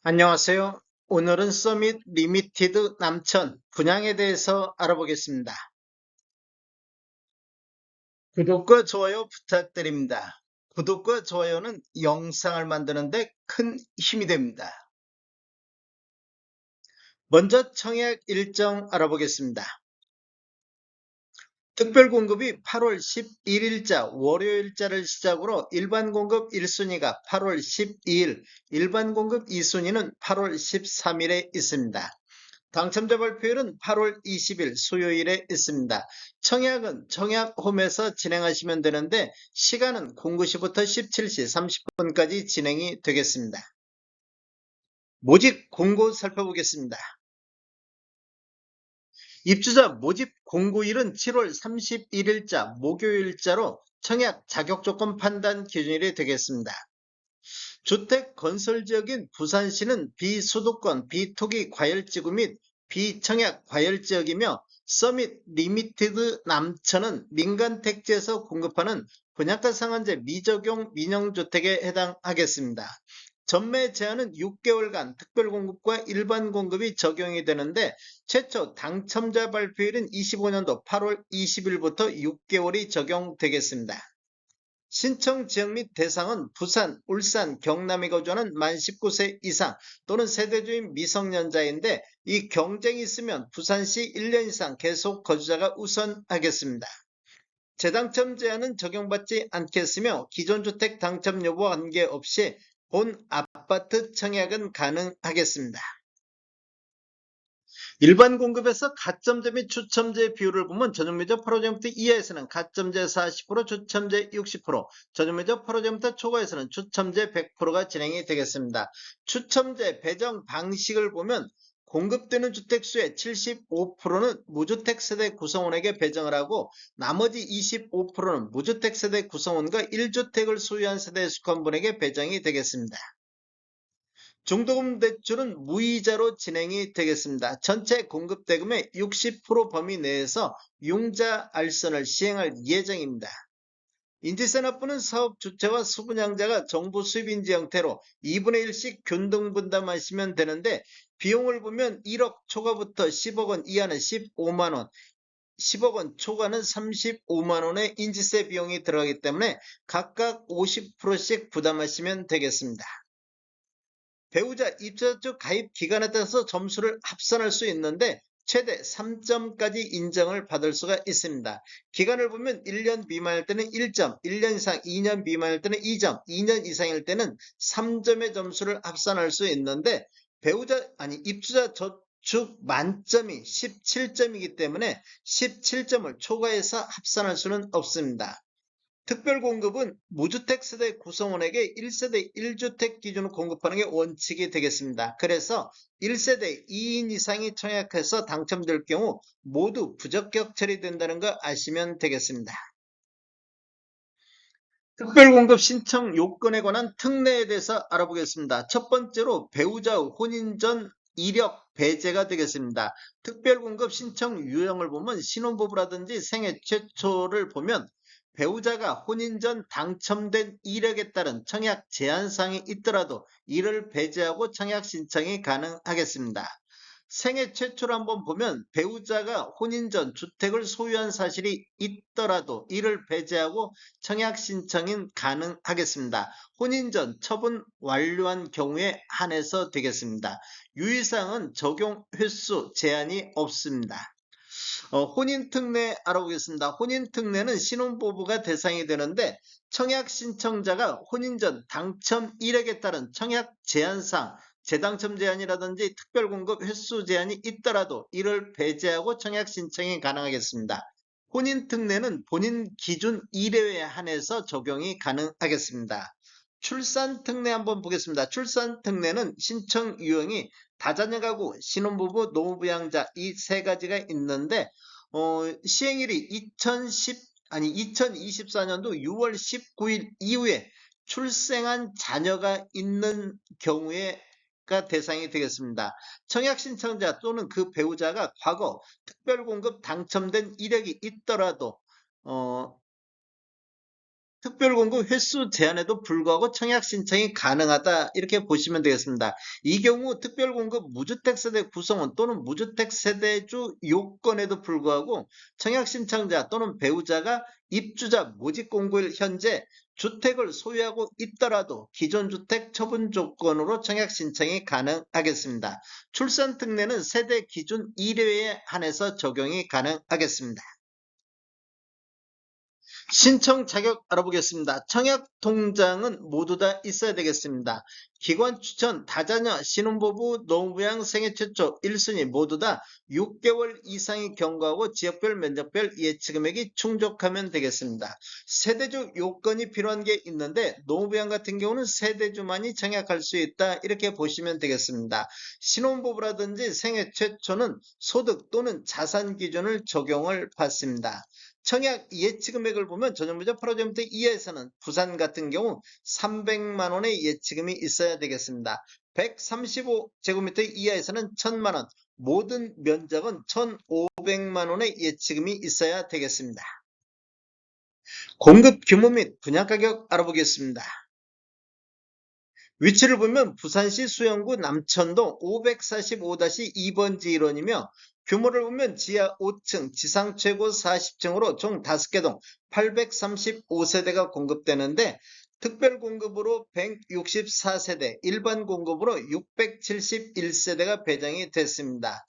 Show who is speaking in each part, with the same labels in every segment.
Speaker 1: 안녕하세요. 오늘은 서밋 리미티드 남천 분양에 대해서 알아보겠습니다. 구독과 좋아요 부탁드립니다. 구독과 좋아요는 영상을 만드는데 큰 힘이 됩니다. 먼저 청약 일정 알아보겠습니다. 특별 공급이 8월 11일자 월요일자를 시작으로 일반 공급 1순위가 8월 12일, 일반 공급 2순위는 8월 13일에 있습니다. 당첨자 발표일은 8월 20일 수요일에 있습니다. 청약은 청약홈에서 진행하시면 되는데 시간은 09시부터 17시 30분까지 진행이 되겠습니다. 모집 공고 살펴보겠습니다. 입주자 모집 공고일은 7월 31일자 목요일자로 청약 자격조건 판단 기준일이 되겠습니다. 주택 건설 지역인 부산시는 비수도권 비토기 과열지구 및 비청약 과열지역이며 서밋 리미티드 남천은 민간택지에서 공급하는 분양가 상한제 미적용 민영주택에 해당하겠습니다. 전매 제한은 6개월간 특별공급과 일반 공급이 적용이 되는데 최초 당첨자 발표일은 25년도 8월 20일부터 6개월이 적용되겠습니다. 신청 지역 및 대상은 부산, 울산, 경남에 거주하는 만 19세 이상 또는 세대주인 미성년자인데 이 경쟁이 있으면 부산시 1년 이상 계속 거주자가 우선하겠습니다. 재당첨 제한은 적용받지 않겠으며 기존 주택 당첨 여부와 관계없이 본 아파트 청약은 가능하겠습니다. 일반 공급에서 가점제 및 추첨제 비율을 보면 전용면적 8호제부터 이하에서는 가점제 40%, 추첨제 60%, 전용면적 8호제부터 초과에서는 추첨제 100%가 진행이 되겠습니다. 추첨제 배정 방식을 보면 공급되는 주택수의 75%는 무주택 세대 구성원에게 배정을 하고 나머지 25%는 무주택 세대 구성원과 1주택을 소유한 세대에 속한 분에게 배정이 되겠습니다. 중도금 대출은 무이자로 진행이 되겠습니다. 전체 공급 대금의 60% 범위 내에서 융자 알선을 시행할 예정입니다. 인지세 납부는 사업 주체와 수분양자가 정부 수입인지 형태로 2분의 1씩 균등 분담하시면 되는데 비용을 보면 1억 초과부터 10억 원 이하는 15만 원, 10억 원 초과는 35만 원의 인지세 비용이 들어가기 때문에 각각 50%씩 부담하시면 되겠습니다. 배우자 입주자 가입 기간에 따라서 점수를 합산할 수 있는데 최대 3점까지 인정을 받을 수가 있습니다. 기간을 보면 1년 미만일 때는 1점, 1년 이상 2년 미만일 때는 2점, 2년 이상일 때는 3점의 점수를 합산할 수 있는데 입주자 저축 만점이 17점이기 때문에 17점을 초과해서 합산할 수는 없습니다. 특별공급은 무주택 세대 구성원에게 1세대 1주택 기준으로 공급하는 게 원칙이 되겠습니다. 그래서 1세대 2인 이상이 청약해서 당첨될 경우 모두 부적격 처리된다는 거 아시면 되겠습니다. 특별공급 신청 요건에 관한 특례에 대해서 알아보겠습니다. 첫 번째로 배우자 혼인 전 이력 배제가 되겠습니다. 특별공급 신청 유형을 보면 신혼부부라든지 생애 최초를 보면 배우자가 혼인 전 당첨된 이력에 따른 청약 제한사항이 있더라도 이를 배제하고 청약 신청이 가능하겠습니다. 생애 최초로 한번 보면 배우자가 혼인 전 주택을 소유한 사실이 있더라도 이를 배제하고 청약 신청이 가능하겠습니다. 혼인 전 처분 완료한 경우에 한해서 되겠습니다. 유의사항은 적용 횟수 제한이 없습니다. 혼인 특례 알아보겠습니다. 혼인 특례는 신혼부부가 대상이 되는데 청약 신청자가 혼인 전 당첨 이력에 따른 청약 제한상 재당첨 제한이라든지 특별공급 횟수 제한이 있더라도 이를 배제하고 청약 신청이 가능하겠습니다. 혼인 특례는 본인 기준 이례에 한해서 적용이 가능하겠습니다. 출산 특례 한번 보겠습니다. 출산 특례는 신청 유형이 다자녀 가구, 신혼부부, 노부양자 이 세 가지가 있는데 시행일이 2024년도 6월 19일 이후에 출생한 자녀가 있는 경우에가 대상이 되겠습니다. 청약 신청자 또는 그 배우자가 과거 특별공급 당첨된 이력이 있더라도 특별공급 횟수 제한에도 불구하고 청약 신청이 가능하다 이렇게 보시면 되겠습니다. 이 경우 특별공급 무주택 세대 구성원 또는 무주택 세대주 요건에도 불구하고 청약 신청자 또는 배우자가 입주자 모집 공고일 현재 주택을 소유하고 있더라도 기존 주택 처분 조건으로 청약 신청이 가능하겠습니다. 출산 특례는 세대 기준 1회에 한해서 적용이 가능하겠습니다. 신청 자격 알아보겠습니다. 청약 통장은 모두 다 있어야 되겠습니다. 기관 추천, 다자녀, 신혼부부, 노부양 생애 최초 1순위 모두 다 6개월 이상이 경과하고 지역별 면적별 예치금액이 충족하면 되겠습니다. 세대주 요건이 필요한 게 있는데 노부양 같은 경우는 세대주만이 청약할 수 있다 이렇게 보시면 되겠습니다. 신혼부부라든지 생애 최초는 소득 또는 자산 기준을 적용을 받습니다. 청약 예치금액을 보면 전용무적 프로젝트 이하에서는 부산 같은 경우 300만 원의 예치금이 있어야 되겠습니다. 135제곱미터 이하에서는 1000만 원, 모든 면적은 1500만 원의 예치금이 있어야 되겠습니다. 공급 규모 및 분양가격 알아보겠습니다. 위치를 보면 부산시 수영구 남천동 545-2번지 일원이며 규모를 보면 지하 5층, 지상 최고 40층으로 총 5개 동 835세대가 공급되는데 특별 공급으로 164세대, 일반 공급으로 671세대가 배정이 됐습니다.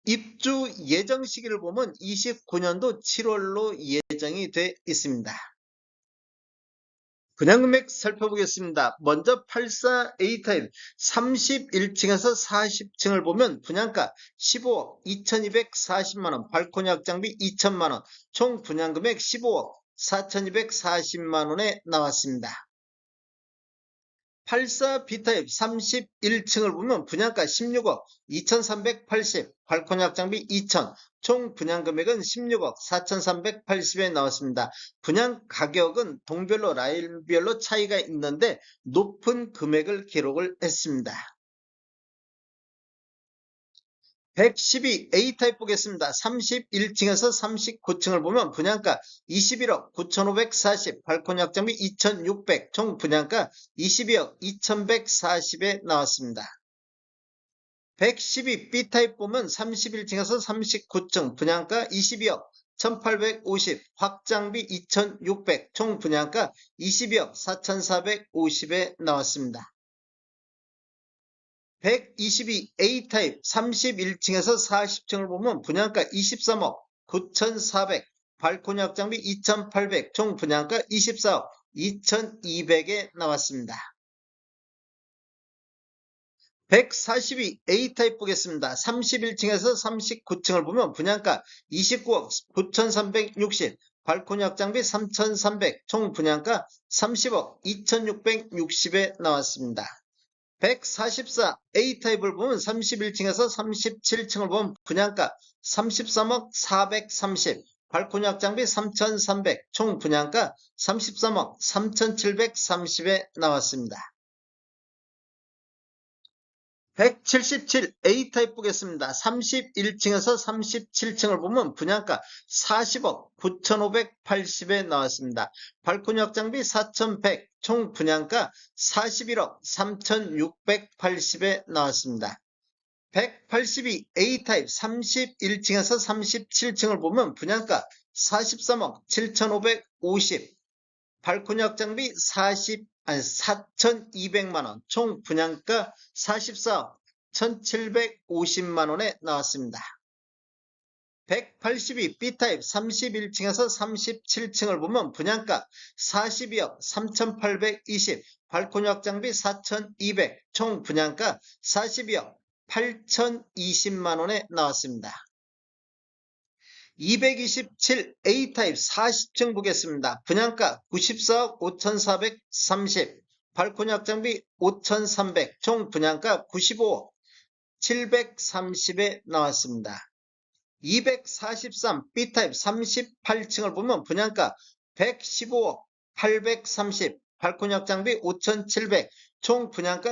Speaker 1: 입주 예정 시기를 보면 29년도 7월로 예정이 돼 있습니다. 분양금액 살펴보겠습니다. 먼저 84A 타입 31층에서 40층을 보면 분양가 15억 2240만원, 발코니 확장비 2000만원, 총 분양금액 15억 4240만원에 나왔습니다. 84B 타입 31층을 보면 분양가 16억 2380, 발코니 확장비 2000, 총 분양금액은 16억 4380에 나왔습니다. 분양 가격은 동별로 라인별로 차이가 있는데 높은 금액을 기록을 했습니다. 112A 타입 보겠습니다. 31층에서 39층을 보면 분양가 21억 9540, 발코니 확장비 2600, 총 분양가 22억 2140에 나왔습니다. 112B 타입 보면 31층에서 39층 분양가 22억 1850, 확장비 2600, 총 분양가 22억 4450에 나왔습니다. 122A 타입 31층에서 40층을 보면 분양가 23억 9400, 발코니 확장비 2800, 총 분양가 24억 2200에 나왔습니다. 142A 타입 보겠습니다. 31층에서 39층을 보면 분양가 29억 9360, 발코니 확장비 3300, 총 분양가 30억 2660에 나왔습니다. 144A 타입을 보면 31층에서 37층을 보면 분양가 33억 430, 발코니 확장비 3300, 총 분양가 33억 3730에 나왔습니다. 177A 타입 보겠습니다. 31층에서 37층을 보면 분양가 40억 9580에 나왔습니다. 발코니 확장비 4100, 총 분양가 41억 3680에 나왔습니다. 182A 타입 31층에서 37층을 보면 분양가 43억 7550, 발코니 확장비 4,200만원, 총 분양가 44억 1750만원에 나왔습니다. 182B 타입 31층에서 37층을 보면 분양가 42억 3820, 발코니 확장비 4200, 총 분양가 42억 8020만원에 나왔습니다. 227A 타입 40층 보겠습니다. 분양가 94억 5430, 발코니 확장비 5300, 총 분양가 95억 730에 나왔습니다. 243B 타입 38층을 보면 분양가 115억 830, 발코니 확장비 5700, 총 분양가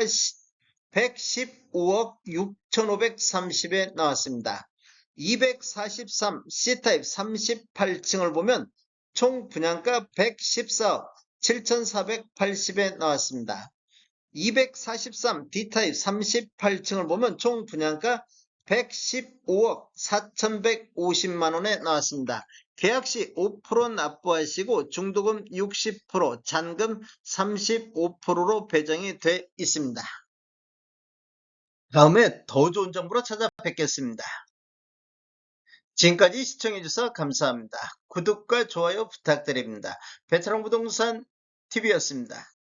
Speaker 1: 115억 6530에 나왔습니다. 243C 타입 38층을 보면 총 분양가 114억 7,480에 나왔습니다. 243 D타입 38층을 보면 총 분양가 115억 4,150만원에 나왔습니다. 계약시 5% 납부하시고 중도금 60%, 잔금 35%로 배정이 돼 있습니다. 다음에 더 좋은 정보로 찾아뵙겠습니다. 지금까지 시청해주셔서 감사합니다. 구독과 좋아요 부탁드립니다. 베테랑 부동산 TV였습니다.